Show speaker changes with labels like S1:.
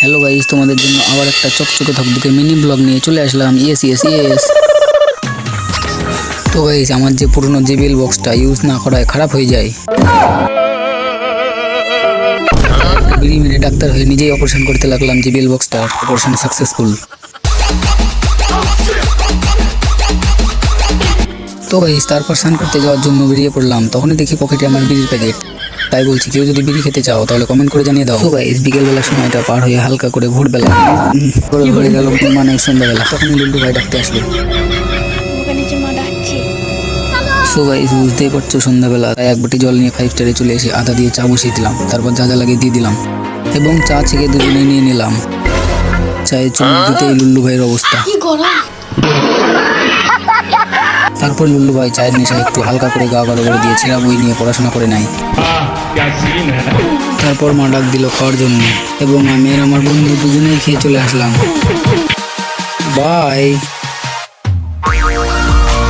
S1: Hello guys, তোমাদের জন্য আবার একটা চকচকে ধকধকে মিনি ব্লগ নিয়ে চলে আসলাম। Yes yes yes. তো গাইস, আমার যে পুরনো JBL বক্সটা ইউজ না করায় খারাপ হয়ে যায়, বিড়ি মেরে ডাক্তার হয়ে নিজেই অপারেশন করতে লাগলাম JBL বক্সটার। Operation successful. তো গাইস, তারপর স্নান করতে যাওয়ার জন্য বেরিয়ে পড়লাম। তখনই দেখি পকেটে আমার বিড়ির প্যাকেট। তাই বলছি, কেউ যদি বিড়ি খেতে চাও তাহলে কমেন্ট করে জানিয়ে দাও। তো গাইস, বিকেলবেলার সময়টা পার হয়ে হালকা করে ভোরবেলা হয়ে গেল, মানে সন্ধ্যাবেলা। তখনই লুল্লু ভাই ডাকতে আসলো। সো গাইস, বুঝতেই পারছো সন্ধ্যাবেলা, তাই এক বাটি জল নিয়ে 5 স্টারে চলে এসে আদা দিয়ে চা বসিয়ে দিলাম। তারপর যা যা লাগে দিয়ে দিলাম এবং চা ছেঁকে দুজনে নিয়ে নিলাম। চায়ে চুমুক দিতেই লুল্লু ভাইয়ের অবস্থা। তারপর লুল্লু ভাই চায়ের নেশা একটু হালকা করে গা গড় করে দিয়ে ছেঁড়া বই নিয়ে পড়াশোনা করে নাই। তারপর মা ডাক দিল খাওয়ার জন্য এবং আমি আর আমার বন্ধু দুজনেই খেয়ে চলে আসলাম। বাই।